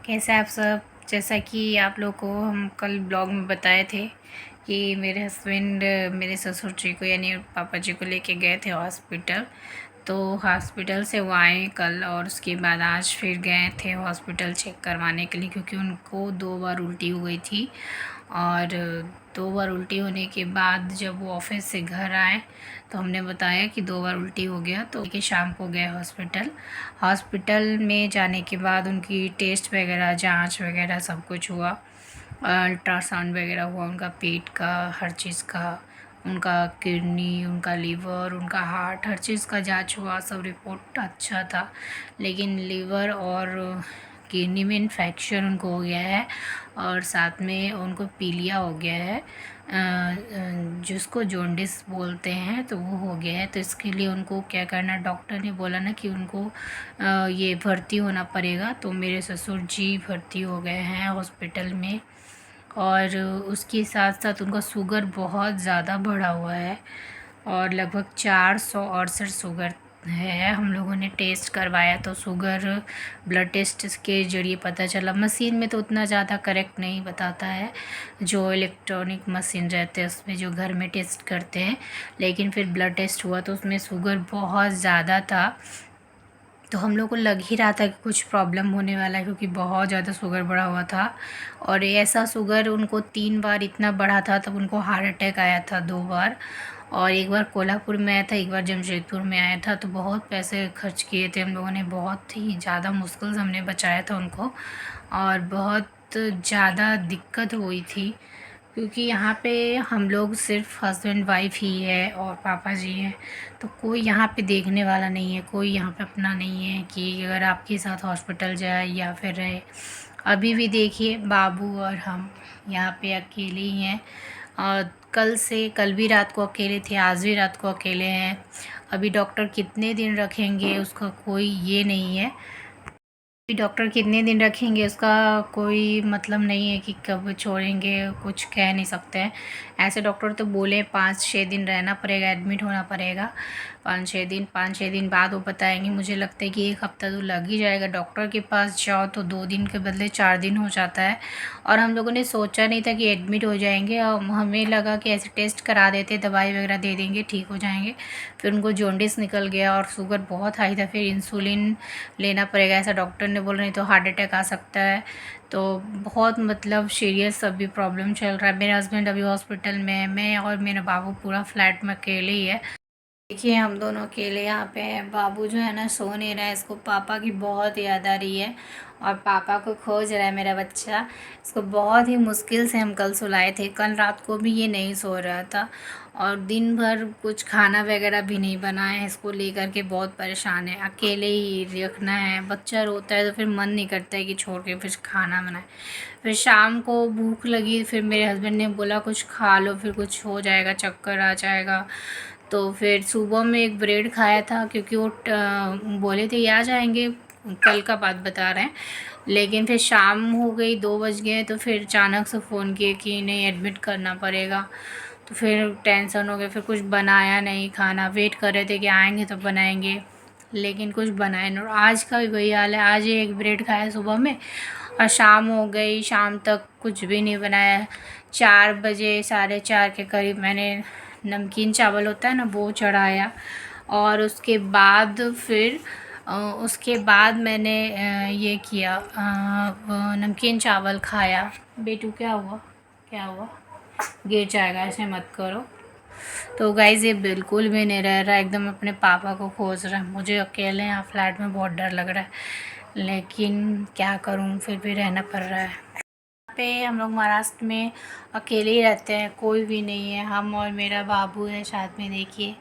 कैसे आप सब। जैसा कि आप लोग को हम कल ब्लॉग में बताए थे कि मेरे हस्बैंड मेरे ससुर जी को यानी पापा जी को लेके गए थे हॉस्पिटल। तो हॉस्पिटल से वो आए कल और उसके बाद आज फिर गए थे हॉस्पिटल चेक करवाने के लिए, क्योंकि उनको 2 बार उल्टी हो गई थी। और 2 बार उल्टी होने के बाद जब वो ऑफिस से घर आए तो हमने बताया कि 2 बार उल्टी हो गया, तो कि शाम को गए हॉस्पिटल। हॉस्पिटल में जाने के बाद उनकी टेस्ट वगैरह जांच वगैरह सब कुछ हुआ, अल्ट्रासाउंड वगैरह हुआ उनका पेट का, हर चीज़ का, उनका किडनी, उनका लीवर, उनका हार्ट, हर चीज़ का जांच हुआ। सब रिपोर्ट अच्छा था, लेकिन लीवर और किडनी में इन्फेक्शन उनको हो गया है और साथ में उनको पीलिया हो गया है, जिसको जॉन्डिस बोलते हैं, तो वो हो गया है। तो इसके लिए उनको क्या करना, डॉक्टर ने बोला ना कि उनको ये भर्ती होना पड़ेगा। तो मेरे ससुर जी भर्ती हो गए हैं हॉस्पिटल में। और उसके साथ साथ उनका शुगर बहुत ज़्यादा बढ़ा हुआ है और लगभग 468 शुगर है। हम लोगों ने टेस्ट करवाया तो शुगर ब्लड टेस्ट के ज़रिए पता चला। मशीन में तो उतना ज़्यादा करेक्ट नहीं बताता है, जो इलेक्ट्रॉनिक मशीन रहते हैं उसमें जो घर में टेस्ट करते हैं, लेकिन फिर ब्लड टेस्ट हुआ तो उसमें शुगर बहुत ज़्यादा था। तो हम लोग को लग ही रहा था कि कुछ प्रॉब्लम होने वाला है, क्योंकि बहुत ज़्यादा शुगर बढ़ा हुआ था। और ऐसा शुगर उनको 3 बार इतना बढ़ा था, तब उनको हार्ट अटैक आया था 2 बार। और एक बार कोल्हापुर में आया था, एक बार जमशेदपुर में आया था। तो बहुत पैसे खर्च किए थे हम लोगों ने, बहुत ही ज़्यादा मुश्किल से हमने बचाया था उनको। और बहुत ज़्यादा दिक्कत हुई थी, क्योंकि यहाँ पे हम लोग सिर्फ हस्बैंड वाइफ ही है और पापा जी हैं। तो कोई यहाँ पे देखने वाला नहीं है, कोई यहाँ पे अपना नहीं है कि अगर आपके साथ हॉस्पिटल जाए या फिर रहे। अभी भी देखिए बाबू और हम यहाँ पे अकेले ही हैं। और कल भी रात को अकेले थे, आज भी रात को अकेले हैं। अभी डॉक्टर कितने दिन रखेंगे उसका कोई ये नहीं है, डॉक्टर कितने दिन रखेंगे उसका कोई मतलब नहीं है कि कब छोड़ेंगे, कुछ कह नहीं सकते हैं। ऐसे डॉक्टर तो बोले 5-6 दिन रहना पड़ेगा, एडमिट होना पड़ेगा 5-6 दिन। 5-6 दिन बाद वो बताएंगे। मुझे लगता है कि 1 हफ्ता तो लग ही जाएगा। डॉक्टर के पास जाओ तो 2 दिन के बदले 4 दिन हो जाता है। और हम लोगों ने सोचा नहीं था कि एडमिट हो जाएंगे, और हमें लगा कि ऐसे टेस्ट करा देते, दवाई वगैरह दे देंगे, ठीक हो जाएंगे। फिर उनको जॉन्डिस निकल गया और शुगर बहुत हाई था, फिर इंसुलिन लेना पड़ेगा ऐसा डॉक्टर ने बोला, नहीं तो हार्ट अटैक आ सकता है। तो बहुत मतलब सीरियस अभी प्रॉब्लम चल रहा है। मेरे हस्बैंड अभी हॉस्पिटल में है, मैं और मेरा बाबू पूरा फ्लैट में अकेले ही है। देखिए हम दोनों अकेले यहाँ पे हैं। बाबू जो है ना सो नहीं रहा है, इसको पापा की बहुत याद आ रही है और पापा को खोज रहा है मेरा बच्चा। इसको बहुत ही मुश्किल से हम कल सुलाए थे, कल रात को भी ये नहीं सो रहा था और दिन भर कुछ खाना वगैरह भी नहीं बना है। इसको लेकर के बहुत परेशान है, अकेले ही रखना है। बच्चा रोता है तो फिर मन नहीं करता है कि छोड़ के फिर खाना बनाए। फिर शाम को भूख लगी, फिर मेरे हस्बैंड ने बोला कुछ खा लो, फिर कुछ हो जाएगा, चक्कर आ जाएगा। तो फिर सुबह में एक ब्रेड खाया था, क्योंकि वो बोले थे आ जाएंगे, कल का बात बता रहे हैं। लेकिन फिर शाम हो गई, 2 बज गए, तो फिर अचानक से फ़ोन किए कि नहीं एडमिट करना पड़ेगा। तो फिर टेंशन हो गया, फिर कुछ बनाया नहीं खाना, वेट कर रहे थे कि आएंगे तो बनाएंगे, लेकिन कुछ बनाया नहीं। और आज का भी वही हाल है, आज एक ब्रेड खाया सुबह में और शाम हो गई, शाम तक कुछ भी नहीं बनाया। 4 बजे 4:30 के करीब मैंने नमकीन चावल होता है ना वो चढ़ाया, और उसके बाद फिर उसके बाद मैंने ये किया, वो नमकीन चावल खाया। बेटू क्या हुआ, क्या हुआ, गिर जाएगा, ऐसे मत करो। तो गाइज़ ये बिल्कुल भी नहीं रह रहा, एकदम अपने पापा को खोज रहा है। मुझे अकेले यहाँ फ्लैट में बहुत डर लग रहा है, लेकिन क्या करूँ, फिर भी रहना पड़ रहा है। पे हम लोग महाराष्ट्र में अकेले ही रहते हैं, कोई भी नहीं है, हम और मेरा बाबू है साथ में। देखिए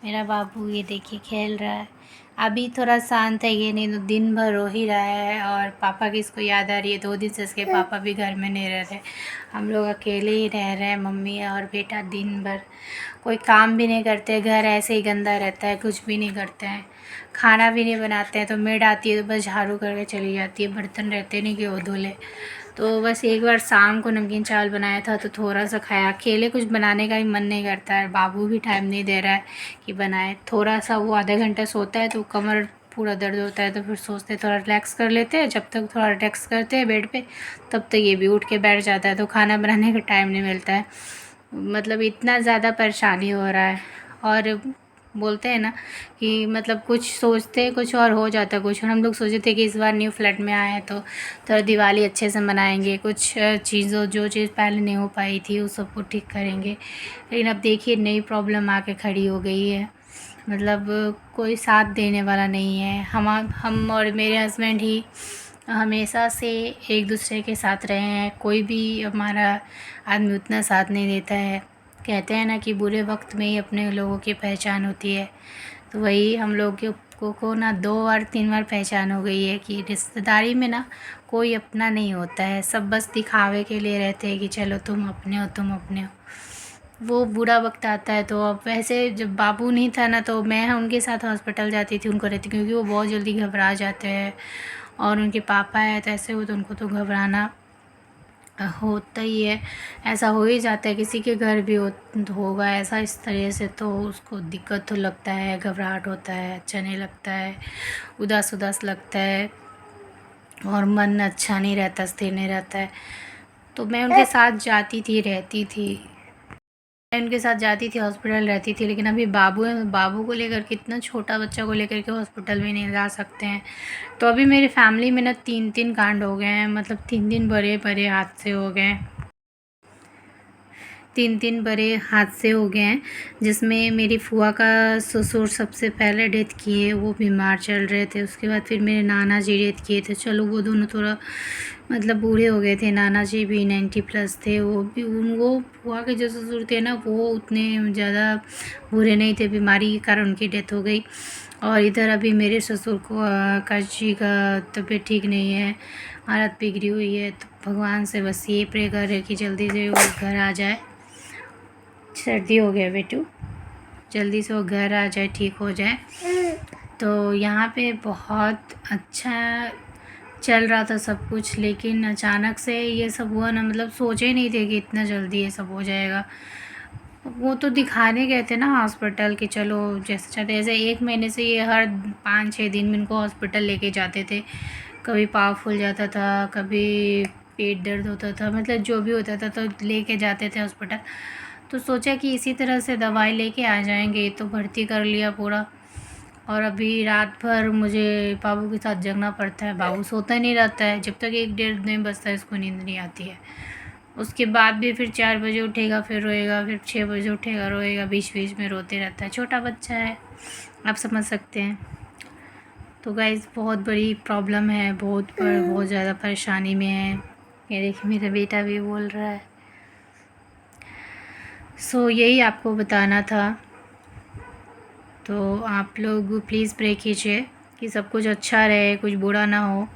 मेरा बाबू ये देखिए खेल रहा है। अभी थोड़ा शांत है, ये नहीं तो दिन भर रो ही रहा है और पापा की इसको याद आ रही है। 2 दिन से इसके पापा भी घर में नहीं रह रहे, हम लोग अकेले ही रह रहे हैं, मम्मी और बेटा। दिन भर कोई काम भी नहीं करते, घर ऐसे ही गंदा रहता है, कुछ भी नहीं करते हैं, खाना भी नहीं बनाते हैं। तो मेड आती है तो बस झाड़ू करके चली जाती है, बर्तन रहते नहीं कि वो धो ले। तो बस एक बार शाम को नमकीन चावल बनाया था तो थोड़ा सा खाया। अकेले कुछ बनाने का भी मन नहीं करता है, बाबू भी टाइम नहीं दे रहा है कि बनाए। थोड़ा सा वो आधा घंटा सोता है तो कमर पूरा दर्द होता है तो फिर सोचते हैं थोड़ा रिलैक्स कर लेते हैं। जब तक थोड़ा रिलैक्स करते हैं बेड पे, तब तक ये भी उठ के बैठ जाता है, तो खाना बनाने का टाइम नहीं मिलता है। मतलब इतना ज़्यादा परेशानी हो रहा है। और बोलते हैं ना कि मतलब कुछ सोचते हैं कुछ और हो जाता है कुछ। और हम लोग सोचे थे कि इस बार न्यू फ्लैट में आए हैं तो थोड़ा दिवाली अच्छे से मनाएंगे, कुछ चीज़ों जो चीज़ पहले नहीं हो पाई थी उस सबको ठीक करेंगे। लेकिन अब देखिए नई प्रॉब्लम आके खड़ी हो गई है। मतलब कोई साथ देने वाला नहीं है। हम और मेरे हस्बैंड ही हमेशा से एक दूसरे के साथ रहे हैं। कोई भी हमारा आदमी उतना साथ नहीं देता है। कहते हैं ना कि बुरे वक्त में ही अपने लोगों की पहचान होती है। तो वही हम लोग को ना 2 बार 3 बार पहचान हो गई है कि रिश्तेदारी में ना कोई अपना नहीं होता है। सब बस दिखावे के लिए रहते हैं कि चलो तुम अपने हो, तुम अपने हो। वो बुरा वक्त आता है तो अब वैसे जब बाबू नहीं था ना तो मैं उनके साथ हॉस्पिटल जाती थी, उनको रहती, क्योंकि वो बहुत जल्दी घबरा जाते हैं। और उनके पापा है तो ऐसे हो तो उनको तो घबराना होता ही है। ऐसा हो ही जाता है, किसी के घर भी होगा ऐसा इस तरह से, तो उसको दिक्कत तो लगता है, घबराहट होता है, अच्छा नहीं लगता है, उदास उदास लगता है और मन अच्छा नहीं रहता, स्थिर नहीं रहता है। तो मैं उनके साथ जाती थी, रहती थी। मैं उनके साथ जाती थी, हॉस्पिटल रहती थी। लेकिन अभी बाबू है, बाबू को लेकर कितना छोटा बच्चा को लेकर के हॉस्पिटल भी नहीं जा सकते हैं। तो अभी मेरी फैमिली में ना 3 कांड हो गए हैं। मतलब 3 बड़े बड़े हादसे हो गए हैं। 3 बड़े हादसे हो गए हैं, जिसमें मेरी फूआ का ससुर सबसे पहले डेथ किए, वो बीमार चल रहे थे। उसके बाद फिर मेरे नाना जी डेथ किए थे। चलो वो दोनों थोड़ा मतलब बूढ़े हो गए थे, नाना जी भी 90+ थे। वो फूआ के जो ससुर थे ना वो उतने ज़्यादा बूढ़े नहीं थे, बीमारी के कारण उनकी डेथ हो गई। और इधर अभी मेरे ससुर को आकाश जी का तबीयत ठीक नहीं है, हालत बिगड़ी हुई है। तो भगवान से बस ये प्रे कर रहे कि जल्दी से वो घर आ जाए। सर्दी हो गया बेटू, जल्दी से वो घर आ जाए, ठीक हो जाए। तो यहाँ पे बहुत अच्छा चल रहा था सब कुछ, लेकिन अचानक से ये सब हुआ ना। मतलब सोचे ही नहीं थे कि इतना जल्दी ये सब हो जाएगा। वो तो दिखाने गए थे ना हॉस्पिटल कि चलो जैसे चाहते ऐसे। 1 महीने से ये हर 5-6 दिन में इनको हॉस्पिटल लेके जाते थे। कभी पाँव फूल जाता था, कभी पेट दर्द होता था, मतलब जो भी होता था तो लेके जाते थे हॉस्पिटल। तो सोचा कि इसी तरह से दवाई लेके आ जाएंगे, तो भर्ती कर लिया पूरा। और अभी रात भर मुझे बाबू के साथ जगना पड़ता है। बाबू सोता नहीं रहता है, जब तक 1-1.5 नहीं बजता है इसको नींद नहीं आती है। उसके बाद भी फिर 4 बजे उठेगा, फिर रोएगा, फिर 6 बजे उठेगा, रोएगा, बीच बीच में रोते रहता है। छोटा बच्चा है, आप समझ सकते हैं। तो गाइस बहुत बड़ी प्रॉब्लम है, बहुत ज़्यादा परेशानी में है। ये देखिए मेरा बेटा भी बोल रहा है। सो यही आपको बताना था। तो आप लोग प्लीज़ प्रे कीजिए कि सब कुछ अच्छा रहे, कुछ बुरा ना हो।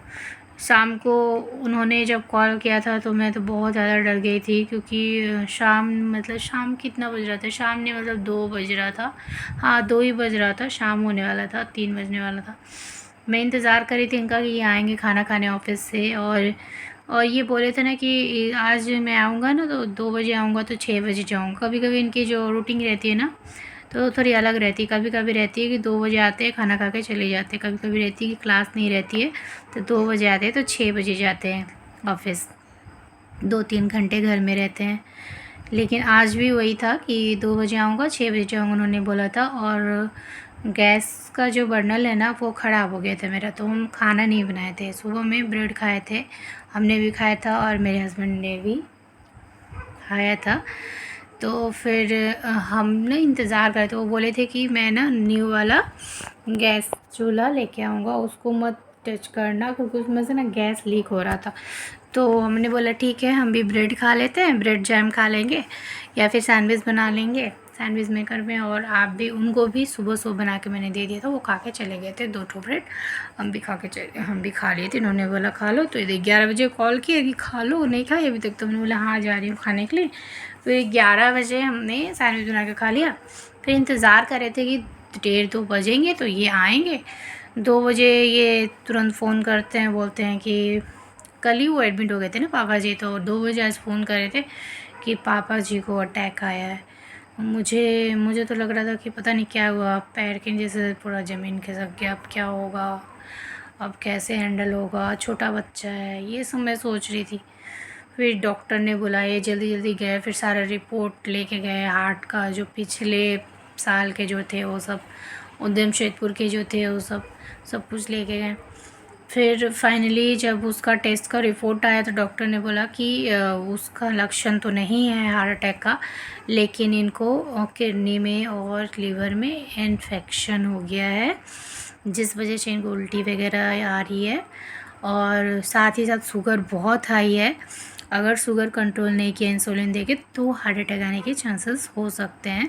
शाम को उन्होंने जब कॉल किया था तो मैं तो बहुत ज़्यादा डर गई थी, क्योंकि शाम कितना बज रहा था, शाम नहीं मतलब 2 बज रहा था। हाँ 2 ही बज रहा था, शाम होने वाला था, 3 बजने वाला था। मैं इंतज़ार कर रही थी इनका कि ये आएंगे खाना खाने ऑफिस से। और ये बोले थे ना कि आज मैं आऊँगा ना तो 2 बजे आऊँगा तो 6 बजे जाऊँगा। कभी कभी इनकी जो रूटीन रहती है ना तो थोड़ी अलग रहती है। कभी कभी रहती है कि 2 बजे आते हैं, खाना खा के चले जाते हैं। कभी कभी रहती है कि क्लास नहीं रहती है तो 2 बजे आते हैं तो 6 बजे जाते हैं ऑफिस। 2-3 घंटे घर में रहते हैं। लेकिन आज भी वही था कि 2 बजे आऊँगा, 6 बजे जाऊँगा उन्होंने बोला था। और गैस का जो बर्नल है ना वो ख़राब हो गया था मेरा, तो हम खाना नहीं बनाए थे। सुबह में ब्रेड खाए थे, हमने भी खाया था और मेरे हस्बैंड ने भी खाया था। तो फिर हम ना इंतज़ार कर रहे थे। वो बोले थे कि मैं ना न्यू वाला गैस चूल्हा लेके आऊँगा, उसको मत टच करना, क्योंकि उसमें से ना गैस लीक हो रहा था। तो हमने बोला ठीक है, हम भी ब्रेड खा लेते हैं, ब्रेड जैम खा लेंगे या फिर सैंडविच बना लेंगे सैंडविच मेकर में। और आप भी, उनको भी सुबह बना के मैंने दे दिया था, वो खा के चले गए थे 2 ब्रेड। हम भी खा लिए थे। इन्होंने बोला खा लो, तो 11 बजे कॉल किया कि खा लो, नहीं खाई अभी तक। तो हमने बोला हाँ जा रही हूँ खाने के लिए। फिर 11 बजे हमने सैंडविच बना के खा लिया। फिर इंतज़ार कर रहे थे कि 1:30-2 बजेंगे तो ये आएंगे। 2 बजे ये तुरंत फ़ोन करते हैं, बोलते हैं कि कल ही वो एडमिट हो गए थे ना पापा जी, तो 2 बजे आज फ़ोन कर रहे थे कि पापा जी को अटैक आया है। मुझे मुझे तो लग रहा था कि पता नहीं क्या हुआ, पैर के नीचे से पूरा ज़मीन खिसक गया। अब क्या होगा, अब कैसे हैंडल होगा, छोटा बच्चा है, ये सब मैं सोच रही थी। फिर डॉक्टर ने बुलाए, जल्दी जल्दी गए, फिर सारा रिपोर्ट लेके गए, हार्ट का जो पिछले साल के जो थे वो सब, उद्यम शेखपुर के जो थे वो सब कुछ लेके गए। फिर फाइनली जब उसका टेस्ट का रिपोर्ट आया तो डॉक्टर ने बोला कि उसका लक्षण तो नहीं है हार्ट अटैक का, लेकिन इनको किडनी में और लीवर में इन्फेक्शन हो गया है, जिस वजह से इनको उल्टी वगैरह आ रही है, और साथ ही साथ शुगर बहुत हाई है। अगर शुगर कंट्रोल नहीं किया इंसुलिन देके तो हार्ट अटैक आने के चांसेस हो सकते हैं।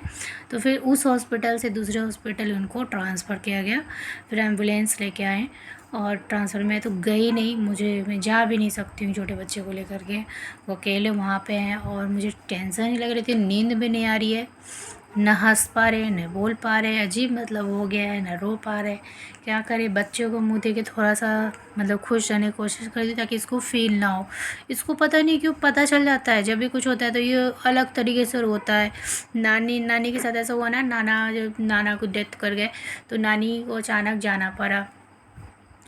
तो फिर उस हॉस्पिटल से दूसरे हॉस्पिटल उनको ट्रांसफ़र किया गया। फिर एम्बुलेंस लेके आए और ट्रांसफ़र में तो गई नहीं, मैं जा भी नहीं सकती हूँ छोटे बच्चे को लेकर के, वो अकेले वहाँ पे हैं और मुझे टेंशन ही लग रही थी, नींद भी नहीं आ रही है, न हंस पा रहे न बोल पा रहे, अजीब मतलब हो गया है, न रो पा रहे। क्या करें, बच्चों को मुँह देके थोड़ा सा मतलब खुश रहने की कोशिश कर दी ताकि इसको फील ना हो। इसको पता नहीं क्यों पता चल जाता है, जब भी कुछ होता है तो ये अलग तरीके से रोता है। नानी के साथ ऐसा हुआ ना, जब नाना को डेथ कर गए तो नानी को अचानक जाना पड़ा।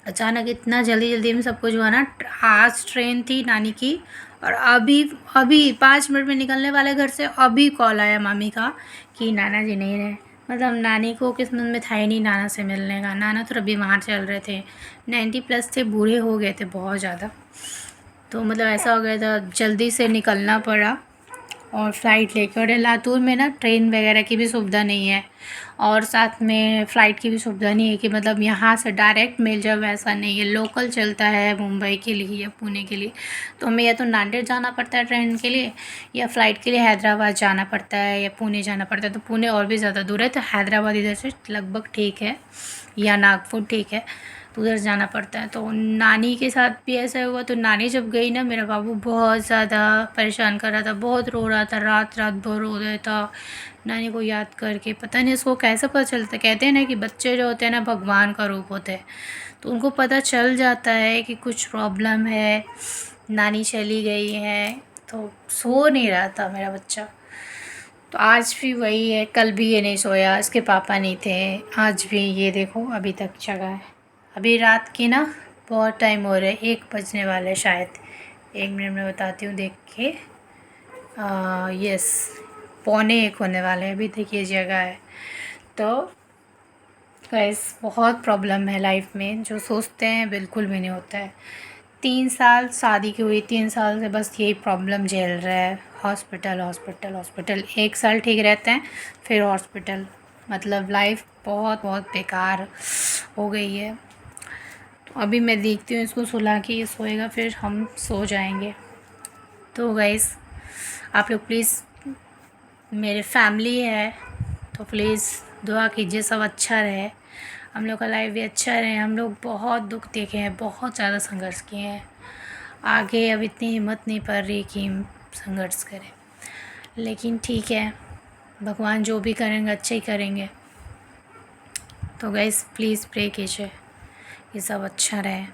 अचानक इतना जल्दी जल्दी में सब कुछ हुआ ना, आज ट्रेन थी नानी की, और अभी अभी 5 मिनट में निकलने वाले घर से, अभी कॉल आया मामी का कि नाना जी नहीं रहे। मतलब नानी को किस्मत में था ही नहीं नाना से मिलने का। नाना तो अभी वहाँ चल रहे थे, 90+ थे, बूढ़े हो गए थे बहुत ज़्यादा। तो मतलब ऐसा हो गया था, जल्दी से निकलना पड़ा और फ़्लाइट लेकर। और लातूर में ना ट्रेन वगैरह की भी सुविधा नहीं है, और साथ में फ़्लाइट की भी सुविधा नहीं है कि मतलब यहाँ से डायरेक्ट मिल जाए, वैसा नहीं है। लोकल चलता है मुंबई के लिए या पुणे के लिए, तो हमें या तो नांदेड़ जाना पड़ता है ट्रेन के लिए, या फ़्लाइट के लिए हैदराबाद जाना पड़ता है या पुणे जाना पड़ता है। तो पुणे और भी ज़्यादा दूर है, तो हैदराबाद इधर से लगभग ठीक है, या नागपुर ठीक है, तो उधर जाना पड़ता है। तो नानी के साथ भी ऐसा हुआ। तो नानी जब गई ना, मेरा बाबू बहुत ज़्यादा परेशान कर रहा था, बहुत रो रहा था, रात रात भर रो रहा था नानी को याद करके। पता नहीं उसको कैसे पता चलता, कहते हैं ना कि बच्चे जो होते हैं ना भगवान का रूप होते हैं, तो उनको पता चल जाता है कि कुछ प्रॉब्लम है, नानी चली गई है। तो सो नहीं रहा था मेरा बच्चा। तो आज भी वही है, कल भी ये नहीं सोया, इसके पापा नहीं थे, आज भी ये देखो अभी तक जगा है। अभी रात की ना बहुत टाइम हो रहा है, 1 बजने वाला है शायद। 1 मिनट में बताती हूँ देख के। यस, 12:45 होने वाले हैं, अभी तक ये जगह है। तो गाइस बहुत प्रॉब्लम है लाइफ में, जो सोचते हैं बिल्कुल भी नहीं होता है। 3 साल शादी की हुई, 3 साल से बस यही प्रॉब्लम झेल रहा है, हॉस्पिटल हॉस्पिटल हॉस्पिटल। 1 साल ठीक रहते हैं, फिर हॉस्पिटल। मतलब लाइफ बहुत बहुत बेकार हो गई है। तो अभी मैं देखती हूँ इसको सुला के, ये सोएगा फिर हम सो जाएंगे। तो गाइस आप लोग प्लीज़, मेरे फैमिली है तो प्लीज़ दुआ कीजिए सब अच्छा रहे, हम लोग का लाइफ भी अच्छा रहे। हम लोग बहुत दुख देखे हैं, बहुत ज़्यादा संघर्ष किए हैं, आगे अब इतनी हिम्मत नहीं पड़ रही कि हम संघर्ष करें, लेकिन ठीक है, भगवान जो भी करेंगे अच्छा ही करेंगे। तो गाइस प्लीज़ प्रे कीजिए कि सब अच्छा रहे।